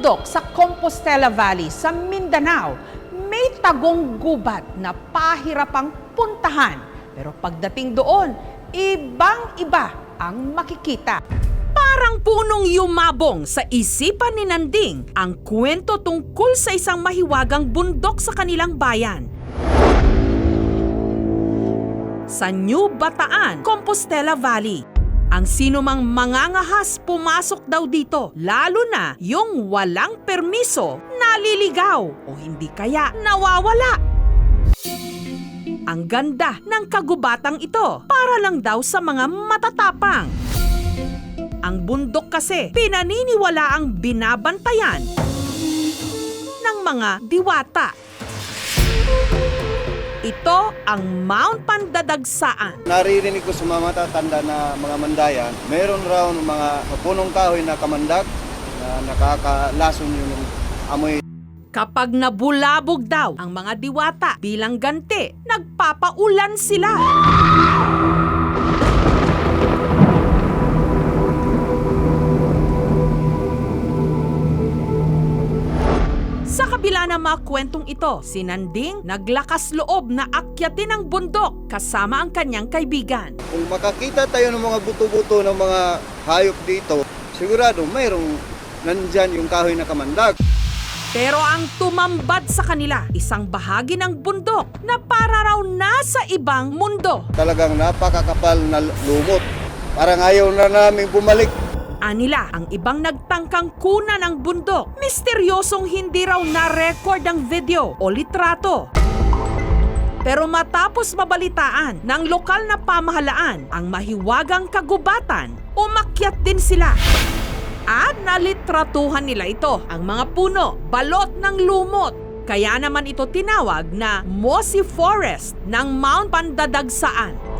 bundok sa Compostela Valley sa Mindanao, may tagong gubat na pahirapang puntahan. Pero pagdating doon, ibang-iba ang makikita. Parang punong yumabong sa isipan ni Nanding ang kwento tungkol sa isang mahiwagang bundok sa kanilang bayan. Sa New Bataan, Compostela Valley. Ang sinumang mangangahas pumasok daw dito, lalo na yung walang permiso, naliligaw o hindi kaya nawawala. Ang ganda ng kagubatang ito para lang daw sa mga matatapang. Ang bundok kasi pinaniniwala ang binabantayan ng mga diwata. Ito ang Mount Pandadagsaan. Naririnig ko sa mga matatanda na mga mandayan, mayroon raw ng mga punong kahoy na kamandag na nakakalason yung amoy. Kapag nabulabog daw ang mga diwata bilang ganti, nagpapaulan sila. Sa kabila ng mga kwentong ito, si Nanding naglakas loob na akyatin ang bundok kasama ang kanyang kaibigan. Kung makakita tayo ng mga buto-buto ng mga hayop dito, sigurado mayroong nandyan yung kahoy na kamandag. Pero ang tumambad sa kanila, isang bahagi ng bundok na para raw nasa ibang mundo. Talagang napakakapal na lumot. Parang ayaw na namin bumalik. Anila ang ibang nagtangkang kuna ng bundok. Misteryosong hindi raw na-record ang video o litrato. Pero matapos mabalitaan ng lokal na pamahalaan ang mahiwagang kagubatan, umakyat din sila. At nalitratuhan nila ito, ang mga puno, balot ng lumot. Kaya naman ito tinawag na Mossy Forest ng Mount Pandadagsaan.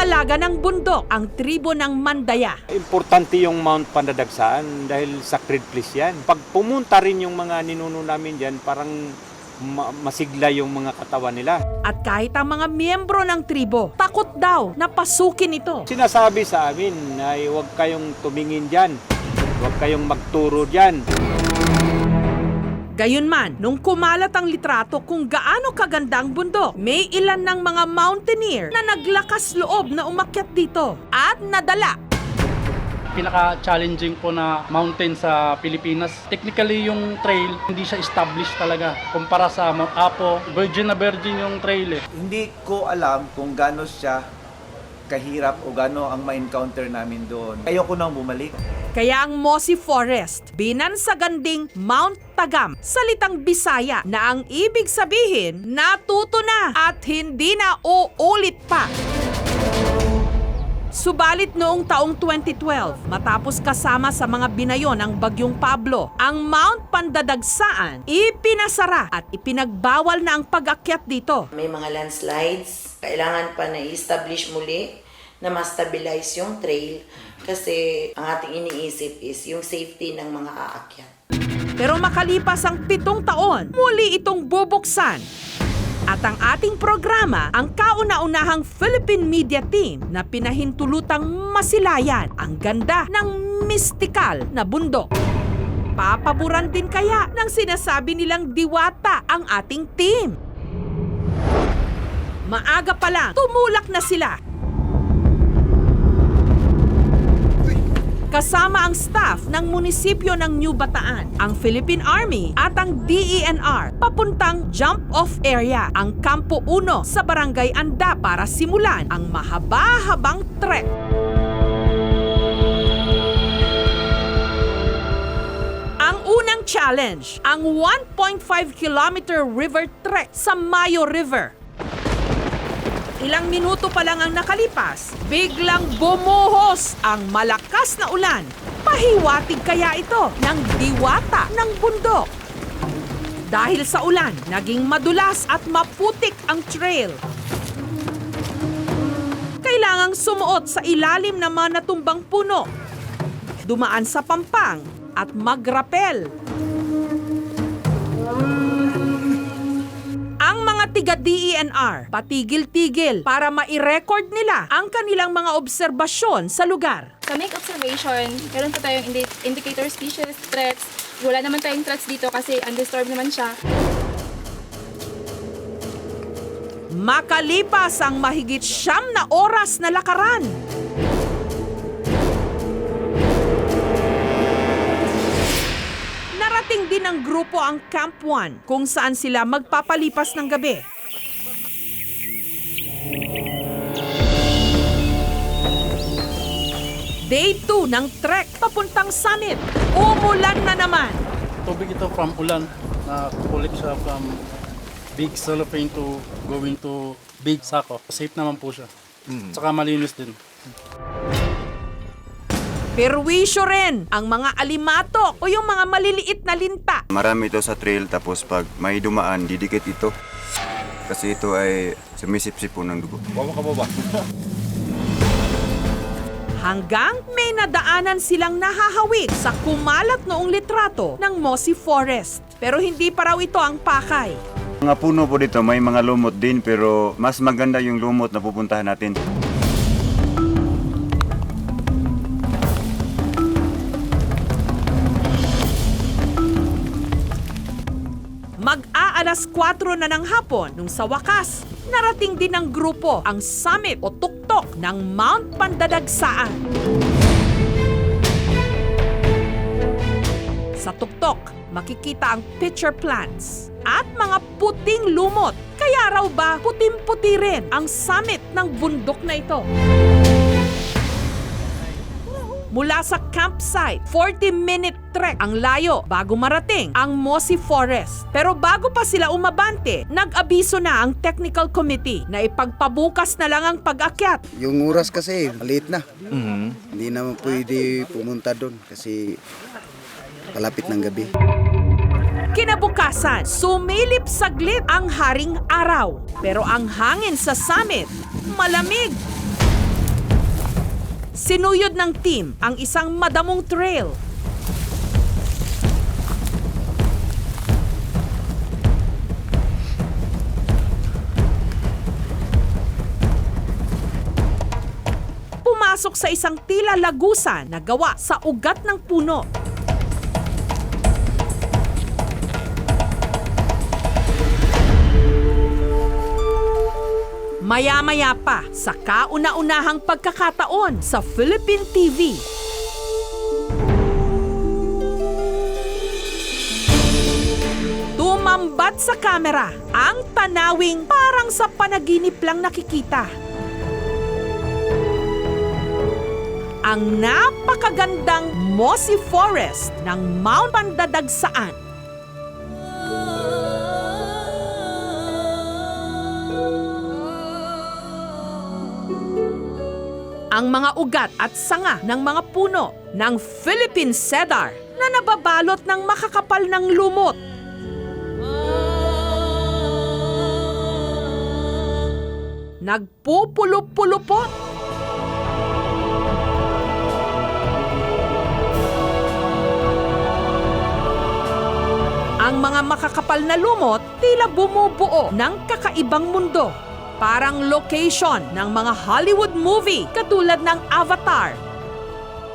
Alaga ng bundok, ang tribo ng Mandaya. Importante yung Mount Pandadagsaan dahil sacred place yan. Pag pumunta rin yung mga ninuno namin dyan, parang masigla yung mga katawan nila. At kahit ang mga miyembro ng tribo, takot daw na pasukin ito. Sinasabi sa amin ay huwag kayong tumingin dyan, huwag kayong magturo dyan. Gayunman, nung kumalat ang litrato kung gaano kaganda ang bundok, may ilan ng mga mountaineer na naglakas loob na umakyat dito at nadala. Pinaka-challenging po na mountain sa Pilipinas. Technically yung trail, hindi siya established talaga. Kumpara sa Mount Apo, virgin na virgin yung trail eh. Hindi ko alam kung gaano siya kahirap o gaano ang ma-encounter namin doon. Ayoko nang bumalik. Kaya ang Mossy Forest, binansaganding Mount Tagam, salitang Bisaya na ang ibig sabihin, natuto na at hindi na uulit pa. Subalit noong taong 2012, matapos kasama sa mga binayon ng Bagyong Pablo, ang Mount Pandadagsaan ipinasara at ipinagbawal na ang pag-akyat dito. May mga landslides, kailangan pa na i-establish muli na ma-stabilize yung trail kasi ang ating iniisip is yung safety ng mga aakyat. Pero makalipas ang 7 taon, muli itong bubuksan. At ang ating programa, ang kauna-unahang Philippine media team na pinahintulutang masilayan ang ganda ng mistikal na bundok. Papaboran din kaya ng sinasabi nilang diwata ang ating team. Maaga pa lang, tumulak na sila. Kasama ang staff ng munisipyo ng New Bataan, ang Philippine Army at ang DENR papuntang jump-off area, ang Kampo 1 sa Barangay Anda para simulan ang mahaba-habang trek. Ang unang challenge, ang 1.5 kilometer river trek sa Mayo River. Ilang minuto pa lang ang nakalipas, biglang bumuhos ang malakas na ulan. Pahiwatig kaya ito ng diwata ng bundok. Dahil sa ulan, naging madulas at maputik ang trail. Kailangang sumuot sa ilalim ng mga natumbang puno, dumaan sa pampang at magrapel. Ang mga Naga DENR, patigil-tigil para ma-record nila ang kanilang mga obserbasyon sa lugar. Sa make observation, meron po tayong indicator species, threats. Wala naman tayong threats dito kasi undisturbed naman siya. Makalipas ang mahigit 9 na oras na lakaran, narating din ng grupo ang Camp 1 kung saan sila magpapalipas ng gabi. Day 2 ng trek papuntang summit. Umulan na naman. Tubig ito from ulan na kukulik siya from big cellophane to going to big sako. Safe naman po siya. Tsaka malinis din. Perwisyo rin ang mga alimatok o yung mga maliliit na linta. Marami ito sa trail tapos pag may dumaan, didikit ito. Kasi ito ay sumisip-sip po ng dugo. Hanggang may nadaanan silang nahahawik sa kumalat noong litrato ng Mossy Forest. Pero hindi pa raw ito ang pakay. Mga puno po dito, may mga lumot din pero mas maganda yung lumot na pupuntahan natin. Mag-aalas 4 na ng hapon nung sa wakas, narating din ng grupo ang summit o tuktok ng Mount Pandadagsaan. Sa tuktok, makikita ang pitcher plants at mga puting lumot. Kaya raw ba putim-puti rin ang summit ng bundok na ito? Mula sa campsite, 40-minute trek ang layo bago marating ang Mossy Forest. Pero bago pa sila umabante, nag-abiso na ang technical committee na ipagpabukas na lang ang pag-akyat. Yung oras kasi, maliit na. Hindi naman pwede pumunta doon kasi palapit ng gabi. Kinabukasan, sumilip saglit ang haring araw. Pero ang hangin sa summit, malamig. Sinuyod ng team ang isang madamong trail. Pumasok sa isang tila lagusan na gawa sa ugat ng puno. Maya-maya pa sa kauna-unahang pagkakataon sa Philippine TV. Tumambat sa kamera ang tanawing parang sa panaginip lang nakikita. Ang napakagandang Mossy Forest ng Mount Pandadagsaan. Ang mga ugat at sanga ng mga puno ng Philippine cedar na nababalot ng makakapal ng lumot. Nagpupulupulupot. Ang mga makakapal na lumot tila bumubuo ng kakaibang mundo. Parang location ng mga Hollywood movie katulad ng Avatar.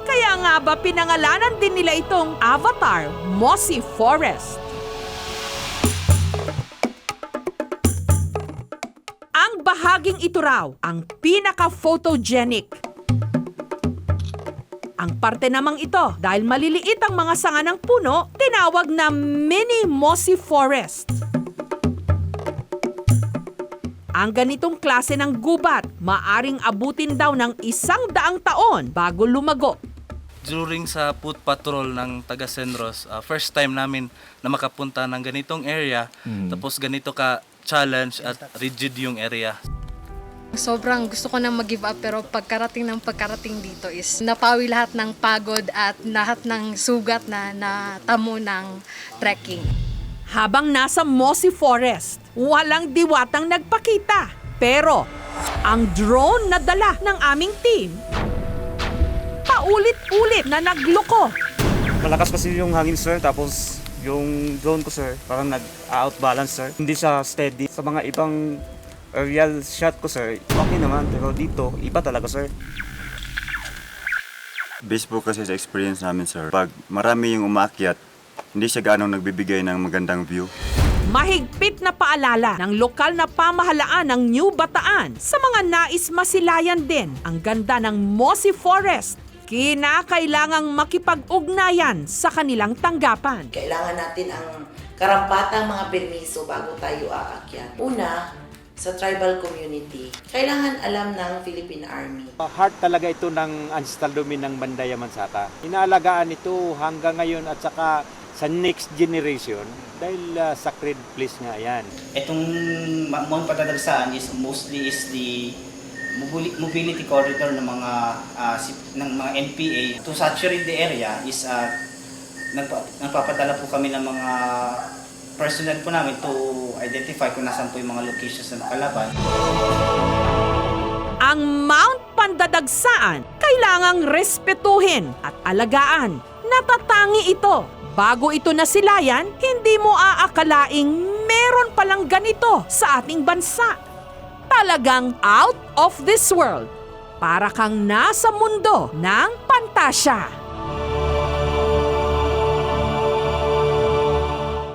Kaya nga ba pinangalanan din nila itong Avatar Mossy Forest. Ang bahaging ito raw ang pinaka-photogenic. Ang parte namang ito dahil maliliit ang mga sanga ng puno, tinawag na mini Mossy Forest. Ang ganitong klase ng gubat, maaring abutin daw ng 100 taon bago lumago. During sa food patrol ng taga Senros, first time namin na makapunta ng ganitong area, tapos ganito ka challenge at rigid yung area. Sobrang gusto ko na mag-give up pero pagkarating dito is napawi lahat ng pagod at lahat ng sugat na natamo ng trekking. Habang nasa Mossy Forest, walang diwatang nagpakita. Pero ang drone na dala ng aming team, paulit-ulit na nagloko. Malakas kasi yung hangin, sir, tapos Yung drone ko sir, parang nag-outbalance sir. Hindi siya steady. Sa mga ibang aerial shot ko sir, okay naman. Pero dito, iba talaga sir. Based po kasi sa experience namin sir, pag marami yung umakyat, hindi siya gaano nagbibigay ng magandang view. Mahigpit na paalala ng lokal na pamahalaan ng New Bataan sa mga nais masilayan din ang ganda ng Mossy Forest. Kinakailangang makipag-ugnayan sa kanilang tanggapan. Kailangan natin ang karampatang mga permiso bago tayo aakyat. Una, sa tribal community, kailangan alam ng Philippine Army. Heart talaga ito ng ancestral domain ng Bandaya Mansata. Inaalagaan ito hanggang ngayon at saka sa next generation dahil sacred place nga yan. Itong Mount Patadagsaan is mostly is the mobility corridor ng mga NPA. To saturate the area is nagpapadala po kami ng mga personnel po namin to identify kung nasan po yung mga locations na nakalaban. Ang Mount Pandadagsaan kailangang respetuhin at alagaan. Natatangi ito. Bago ito nasilayan, hindi mo aakalaing meron palang ganito sa ating bansa. Talagang out of this world. Para kang nasa mundo ng pantasya.